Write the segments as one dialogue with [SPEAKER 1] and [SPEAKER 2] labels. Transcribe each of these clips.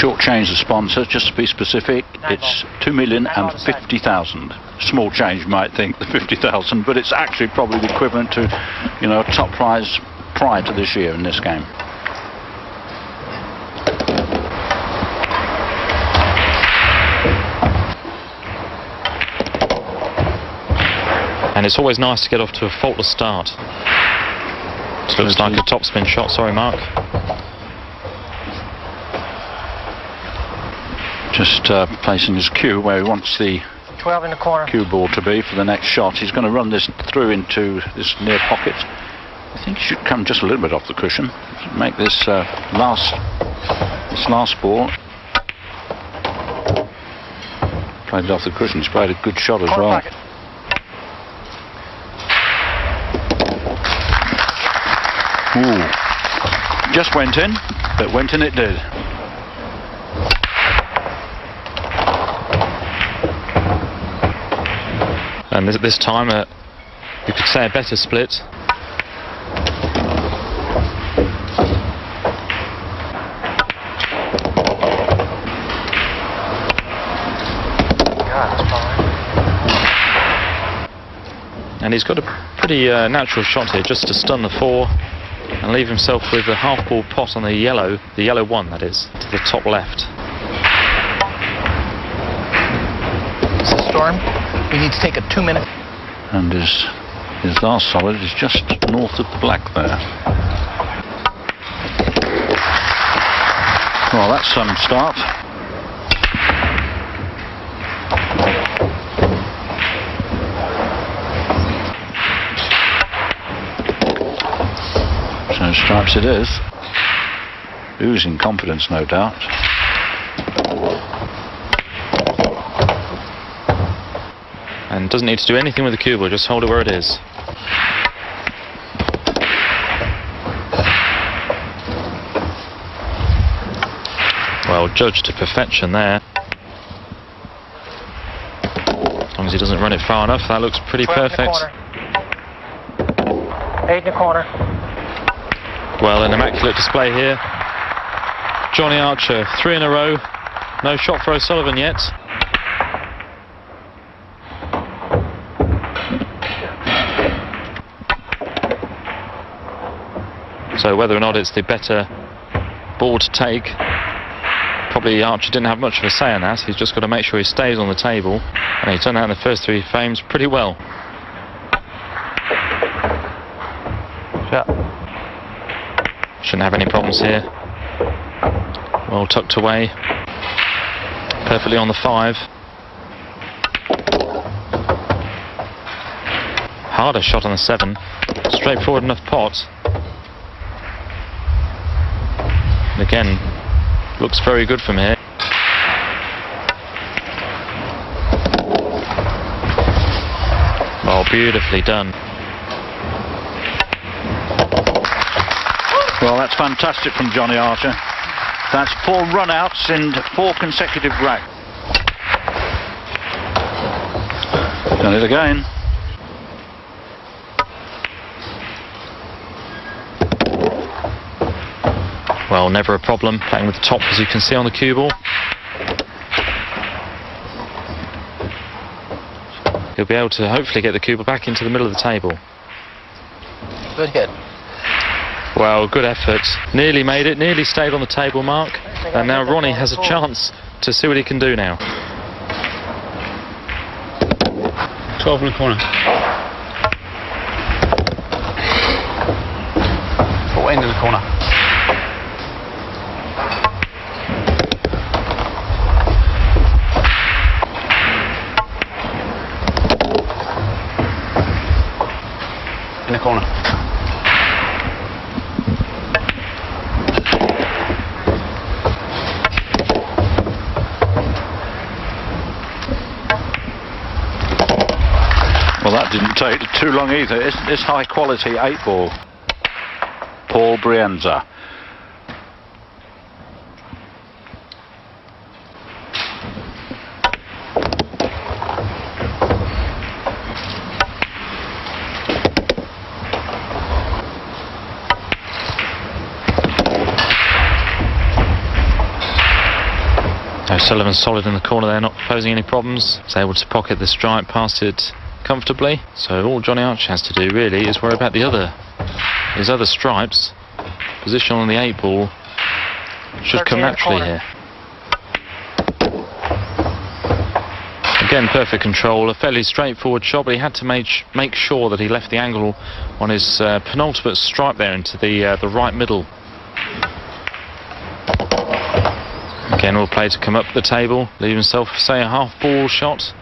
[SPEAKER 1] shortchanged the sponsor, just to be specific. It's 2,050,000. Small change, you might think, the 50,000, but it's actually probably the equivalent to, you know, a top prize prior to this year in this game.
[SPEAKER 2] And it's always nice to get off to a faultless start. It looks like a topspin shot, sorry Mark.
[SPEAKER 1] Just placing his cue where he wants the
[SPEAKER 3] 12 in the corner
[SPEAKER 1] cue ball to be for the next shot. He's going to run this through into this near pocket. I think he should come just a little bit off the cushion. Make this last ball. Played it off the cushion. He's played a good shot as well.
[SPEAKER 3] Pocket.
[SPEAKER 1] Ooh. Just went in, but went in it did.
[SPEAKER 2] And this time, you could say a better split. And he's got a pretty natural shot here, just to stun the 4 and leave himself with a half-ball pot on the yellow one, that is, to the top left.
[SPEAKER 3] It's a storm. We need to take a 2-minute.
[SPEAKER 1] And his last solid is just north of the black there. Well, that's some start. So stripes it is. Oozing confidence, no doubt.
[SPEAKER 2] And doesn't need to do anything with the cue ball, just hold it where it is. Well, judged to perfection there. As long as he doesn't run it far enough, that looks pretty perfect.
[SPEAKER 3] 8 in the corner.
[SPEAKER 2] Well, an immaculate display here. Johnny Archer, 3 in a row. No shot for O'Sullivan yet. So whether or not it's the better ball to take, probably Archer didn't have much of a say in that. He's just got to make sure he stays on the table, and he turned out in the first 3 frames pretty well.
[SPEAKER 3] Yeah.
[SPEAKER 2] Shouldn't have any problems here. Well tucked away, perfectly on the 5. Harder shot on the 7. Straightforward enough pot. And again, looks very good from here. Oh, beautifully done.
[SPEAKER 1] Well, that's fantastic from Johnny Archer. That's 4 run-outs in 4 consecutive racks. Done it again.
[SPEAKER 2] Well, never a problem playing with the top, as you can see on the cue ball. He'll be able to hopefully get the cue ball back into the middle of the table.
[SPEAKER 3] Good hit.
[SPEAKER 2] Well, good effort. Nearly made it, nearly stayed on the table, Mark. And now Ronnie has a chance to see what he can do now.
[SPEAKER 4] 12 in the corner. 14 in the corner. In the corner.
[SPEAKER 1] Well, that didn't take too long either. It's high quality 8-ball. Paul Brienza.
[SPEAKER 2] Sullivan solid in the corner there, not posing any problems. He's able to pocket the strike, pass it comfortably. So all Johnny Archer has to do really is worry about his other stripes. Position on the 8 ball should come naturally here. Again, perfect control, a fairly straightforward shot, but he had to make sure that he left the angle on his penultimate stripe there into the right middle. Again, all play to come up the table, leave himself, say, a half ball shot.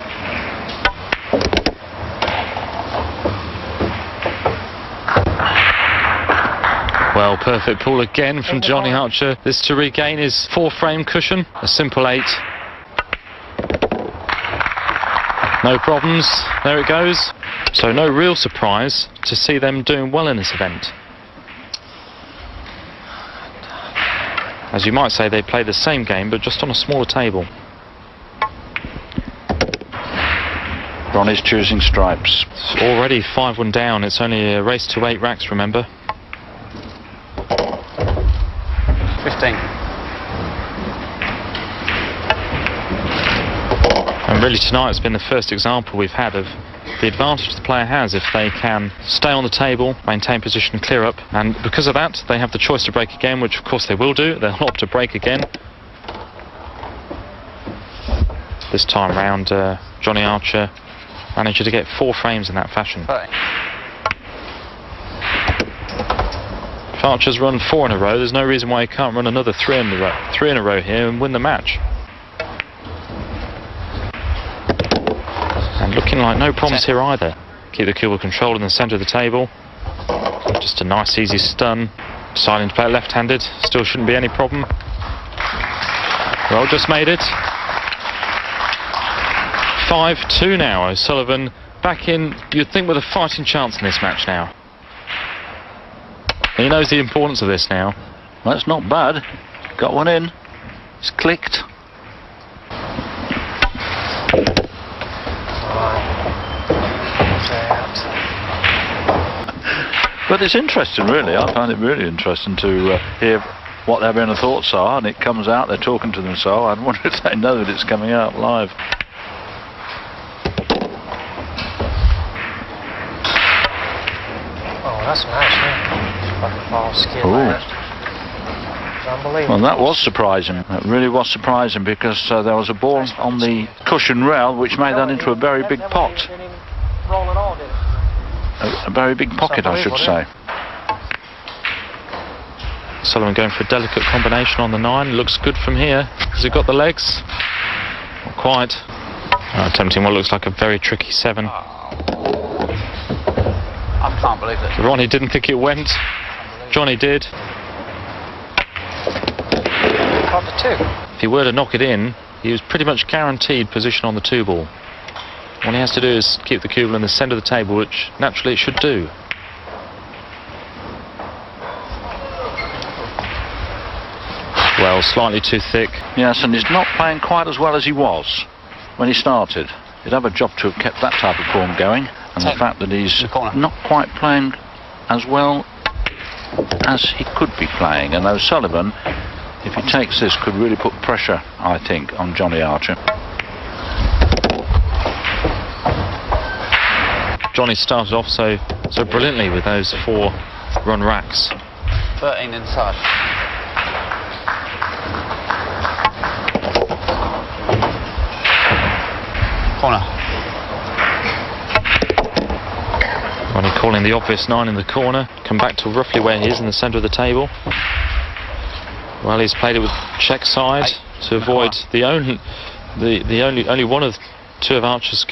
[SPEAKER 2] Well, perfect pull again from Johnny Archer. This to regain his 4-frame cushion, a simple 8. No problems, there it goes. So no real surprise to see them doing well in this event. As you might say, they play the same game, but just on a smaller table.
[SPEAKER 1] Ronnie's choosing stripes.
[SPEAKER 2] It's already 5-1 down, it's only a race to 8 racks, remember.
[SPEAKER 4] 15.
[SPEAKER 2] And really tonight has been the first example we've had of the advantage the player has if they can stay on the table, maintain position and clear up, and because of that they have the choice to break again, which of course they will do. They'll opt to break again. This time round Johnny Archer managed to get 4 frames in that fashion. If Archer's run 4 in a row, there's no reason why he can't run another 3 in a row here and win the match. And looking like no problems here either. Keep the cue ball controlled in the centre of the table. Just a nice easy stun. Deciding to play it left-handed. Still shouldn't be any problem. Well, just made it. 5-2 now. O'Sullivan back in, you'd think, with a fighting chance in this match now. He knows the importance of this now.
[SPEAKER 1] Well, that's not bad. Got one in. It's clicked. But it's interesting, really. I find it really interesting to hear what their inner thoughts are, and it comes out, they're talking to themselves. I wonder if they know that it's coming out live.
[SPEAKER 3] Oh, that's nice, man. Unbelievable.
[SPEAKER 1] Well, that was surprising. That really was surprising, because there was a ball on the cushion rail which made that into a very big pot. A very big pocket, I should say.
[SPEAKER 2] Sullivan going for a delicate combination on the 9. Looks good from here. Has he got the legs? Not quite. Attempting what looks like a very tricky 7.
[SPEAKER 4] I can't believe it.
[SPEAKER 2] Ronnie didn't think it went. Johnny did.
[SPEAKER 3] Caught the 2.
[SPEAKER 2] If he were to knock it in, he was pretty much guaranteed position on the 2 ball. All he has to do is keep the cue ball in the centre of the table, which naturally it should do. Well, slightly too thick.
[SPEAKER 1] Yes, and he's not playing quite as well as he was when he started. He'd have a job to have kept that type of form going, and the fact that he's not quite playing as well as he could be playing. And O'Sullivan, if he takes this, could really put pressure, I think, on Johnny Archer.
[SPEAKER 2] Johnny started off so brilliantly with those 4 run racks.
[SPEAKER 4] 13 inside. Corner.
[SPEAKER 2] Ronnie calling the obvious 9 in the corner. Come back to roughly where he is in the centre of the table. Well, he's played it with check side to avoid the only one of 2 of Archer's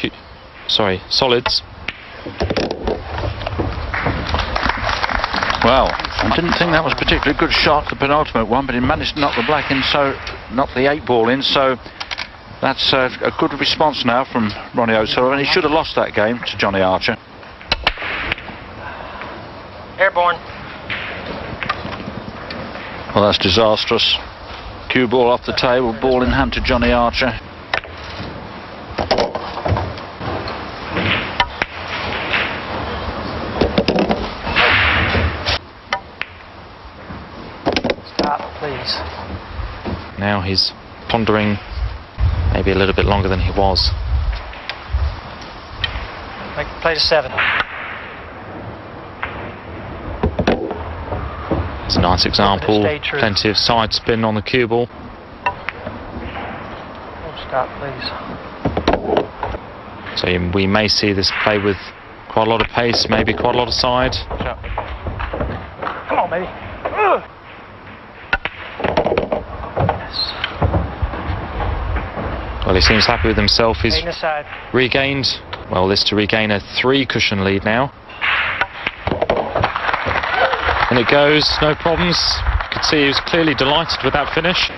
[SPEAKER 2] solids.
[SPEAKER 1] Well, I didn't think that was a particularly good shot, the penultimate one, but he managed to knock the black in, so knock the 8 ball in. So that's a good response now from Ronnie O'Sullivan. He should have lost that game to Johnny Archer.
[SPEAKER 3] Airborne.
[SPEAKER 1] Well, that's disastrous. Cue ball off the table, ball in hand to Johnny Archer.
[SPEAKER 3] Stop, please.
[SPEAKER 2] Now he's pondering maybe a little bit longer than he was.
[SPEAKER 5] Play to 7.
[SPEAKER 2] It's a nice example.
[SPEAKER 5] Stay true.
[SPEAKER 2] Plenty of side spin on the cue ball.
[SPEAKER 5] Oh, stop, please.
[SPEAKER 2] So we may see this play with quite a lot of pace, maybe quite a lot of side.
[SPEAKER 5] Come on, baby. Yes.
[SPEAKER 2] Well, he seems happy with himself. He's
[SPEAKER 5] Taking the side.
[SPEAKER 2] regained, well, this to regain a 3-cushion lead now. And it goes, no problems. You could see he was clearly delighted with that finish.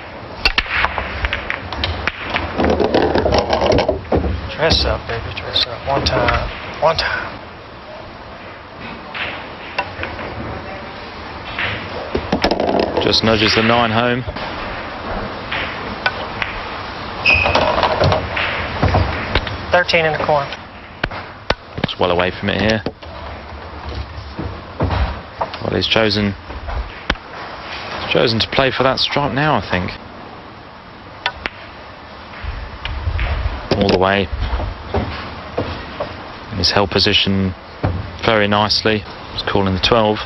[SPEAKER 5] Dress up, baby, dress up. One time, one time.
[SPEAKER 2] Just nudges the 9 home.
[SPEAKER 5] $13 in the corner.
[SPEAKER 2] Looks well away from it here. Well, he's chosen to play for that strike now, I think. All the way. And he's held position very nicely. He's calling the 12.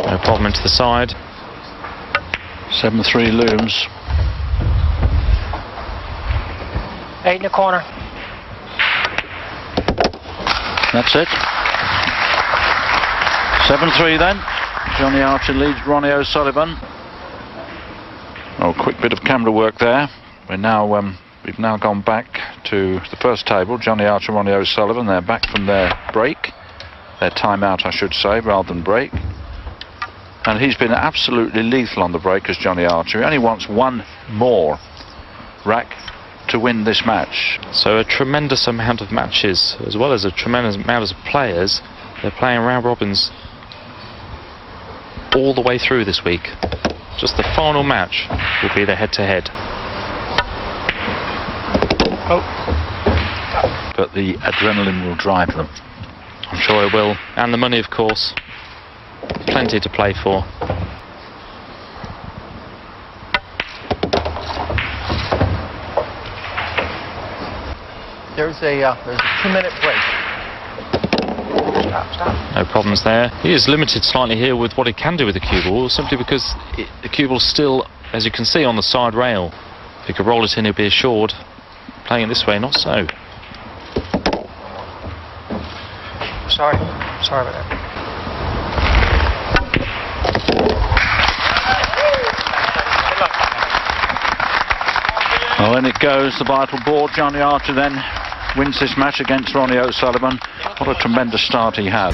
[SPEAKER 2] No problem into the side.
[SPEAKER 1] 7-3 looms.
[SPEAKER 5] 8 in the corner.
[SPEAKER 1] That's it. 7-3 then. Johnny Archer leads Ronnie O'Sullivan. Oh, quick bit of camera work there. We've now gone back to the first table. Johnny Archer, Ronnie O'Sullivan. They're back from their break, their timeout, I should say, rather than break. And he's been absolutely lethal on the break as Johnny Archer. He only wants one more rack to win this match.
[SPEAKER 2] So a tremendous amount of matches, as well as a tremendous amount of players. They're playing round robins all the way through this week. Just the final match will be the head-to-head.
[SPEAKER 5] Oh.
[SPEAKER 1] But the adrenaline will drive them.
[SPEAKER 2] I'm sure it will. And the money, of course. Plenty to play for.
[SPEAKER 3] There's a 2-minute break. Stop.
[SPEAKER 2] No problems there. He is limited slightly here with what he can do with the cue ball, simply because the cue ball's still, as you can see, on the side rail. If he could roll it in, he'd be assured. Playing it this way, not so.
[SPEAKER 5] Sorry about that.
[SPEAKER 1] Well, in it goes, the vital ball. Johnny Archer then wins this match against Ronnie O'Sullivan. What a tremendous start he had.